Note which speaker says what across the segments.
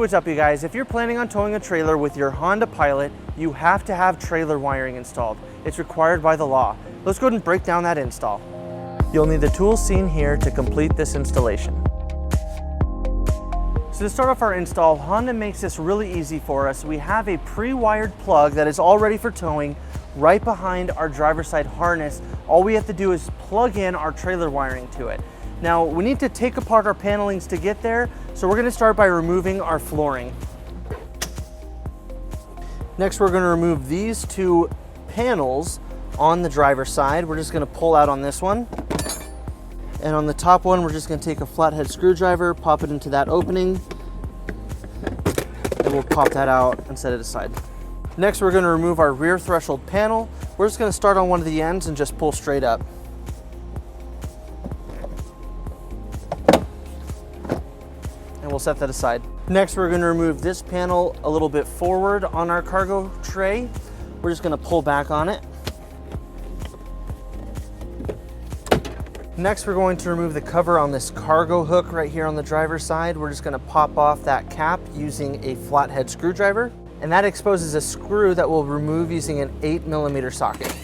Speaker 1: what's up, you guys. If you're planning on towing a trailer with your Honda Pilot, you have to have trailer wiring installed. It's required by the law. Let's go ahead and break down that install. You'll need the tools seen here to complete this installation. So to start off our install, Honda makes this really easy for us. We have a pre-wired plug that is all ready for towing right behind our driver's side harness. All we have to do is plug in our trailer wiring to it. Now, we need to take apart our panelings to get there, so we're going to start by removing our flooring. Next, we're going to remove these two panels on the driver's side. We're just going to pull out on this one. And on the top one, we're just going to take a flathead screwdriver, pop it into that opening, and we'll pop that out and set it aside. Next, we're going to remove our rear threshold panel. We're just going to start on one of the ends and just pull straight up. And we'll set that aside. Next, we're going to remove this panel a little bit forward on our cargo tray. We're just going to pull back on it. Next, we're going to remove the cover on this cargo hook right here on the driver's side. We're just going to pop off that cap using a flathead screwdriver. And that exposes a screw that we'll remove using an 8mm socket.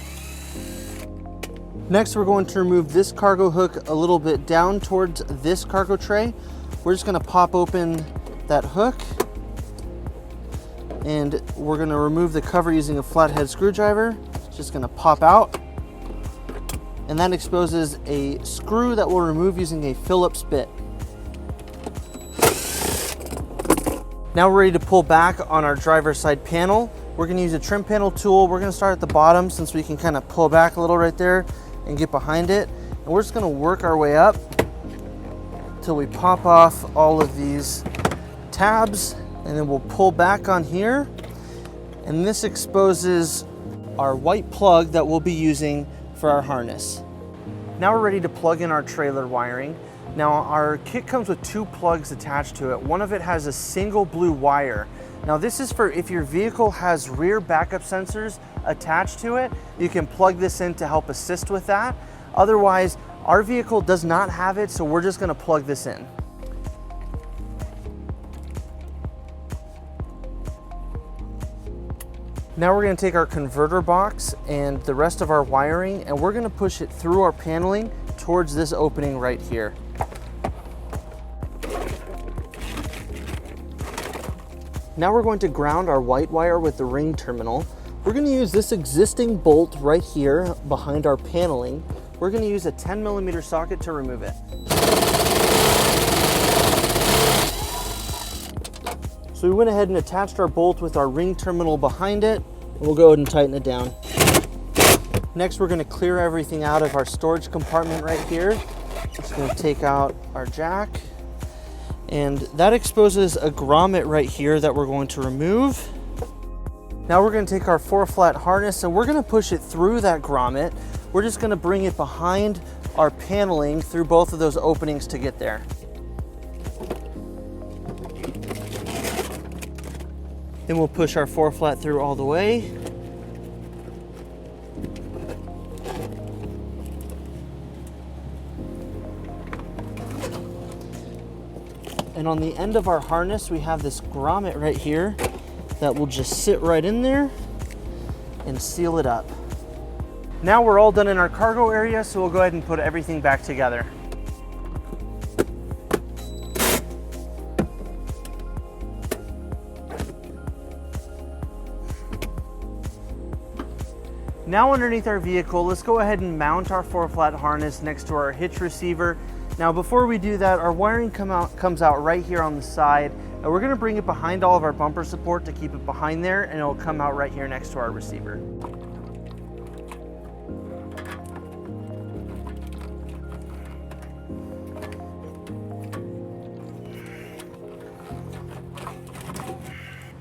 Speaker 1: Next, we're going to remove this cargo hook a little bit down towards this cargo tray. We're just going to pop open that hook, and we're going to remove the cover using a flathead screwdriver. It's just going to pop out, and that exposes a screw that we'll remove using a Phillips bit. Now we're ready to pull back on our driver's side panel. We're going to use a trim panel tool. We're going to start at the bottom since we can kind of pull back a little right there and get behind it. And we're just going to work our way up until we pop off all of these tabs, and then we'll pull back on here. And this exposes our white plug that we'll be using for our harness. Now we're ready to plug in our trailer wiring. Now our kit comes with two plugs attached to it. One of it has a single blue wire. Now this is for if your vehicle has rear backup sensors attached to it, you can plug this in to help assist with that. Otherwise, our vehicle does not have it, so we're just going to plug this in. Now we're going to take our converter box and the rest of our wiring, and we're going to push it through our paneling towards this opening right here. Now we're going to ground our white wire with the ring terminal. We're going to use this existing bolt right here behind our paneling. We're going to use a 10mm socket to remove it. So we went ahead and attached our bolt with our ring terminal behind it, and we'll go ahead and tighten it down. Next, we're going to clear everything out of our storage compartment right here. Just going to take out our jack, and that exposes a grommet right here that we're going to remove. Now we're going to take our 4-flat harness and we're going to push it through that grommet. We're just going to bring it behind our paneling through both of those openings to get there. Then we'll push our 4-flat through all the way. And on the end of our harness, we have this grommet right here that will just sit right in there and seal it up. Now we're all done in our cargo area, so we'll go ahead and put everything back together. Now underneath our vehicle, let's go ahead and mount our 4-flat harness next to our hitch receiver. Now before we do that, our wiring comes out right here on the side, and we're going to bring it behind all of our bumper support to keep it behind there, and it'll come out right here next to our receiver.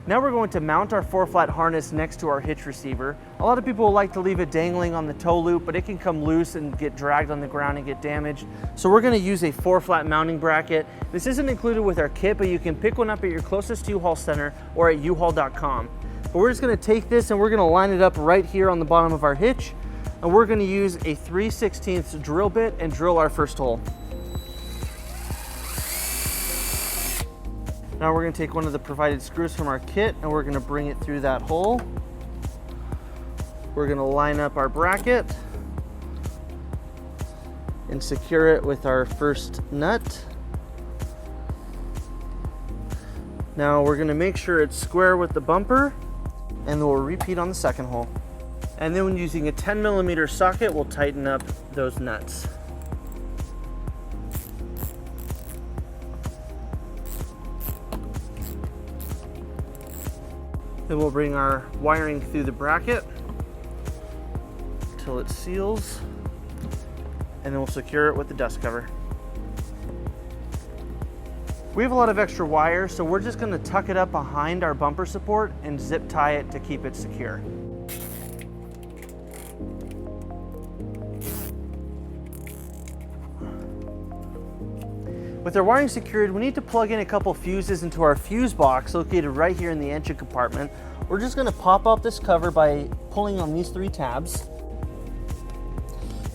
Speaker 1: Now we're going to mount our 4-flat harness next to our hitch receiver. A lot of people like to leave it dangling on the tow loop, but it can come loose and get dragged on the ground and get damaged. So we're going to use a 4-flat mounting bracket. This isn't included with our kit, but you can pick one up at your closest U-Haul center or at uhaul.com. But we're just going to take this and we're going to line it up right here on the bottom of our hitch, and we're going to use a 3/16 drill bit and drill our first hole. Now we're going to take one of the provided screws from our kit and we're going to bring it through that hole. We're going to line up our bracket and secure it with our first nut. Now we're going to make sure it's square with the bumper, and we'll repeat on the second hole. And then when using a 10mm socket, we'll tighten up those nuts. Then we'll bring our wiring through the bracket until it seals, and then we'll secure it with the dust cover. We have a lot of extra wire, so we're just going to tuck it up behind our bumper support and zip tie it to keep it secure. With our wiring secured, we need to plug in a couple fuses into our fuse box located right here in the engine compartment. We're just going to pop up this cover by pulling on these 3 tabs.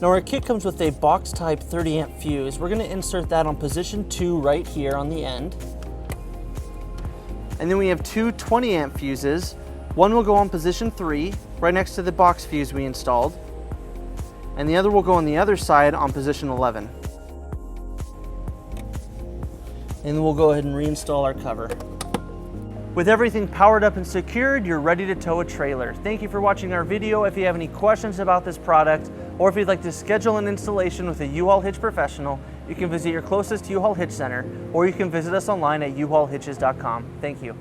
Speaker 1: Now our kit comes with a box type 30 amp fuse. We're going to insert that on position 2 right here on the end. And then we have 2 20 amp fuses. One will go on position 3 right next to the box fuse we installed. And the other will go on the other side on position 11. And then we'll go ahead and reinstall our cover. With everything powered up and secured, you're ready to tow a trailer. Thank you for watching our video. If you have any questions about this product, or if you'd like to schedule an installation with a U-Haul Hitch professional, you can visit your closest U-Haul Hitch center, or you can visit us online at uhaulhitches.com. Thank you.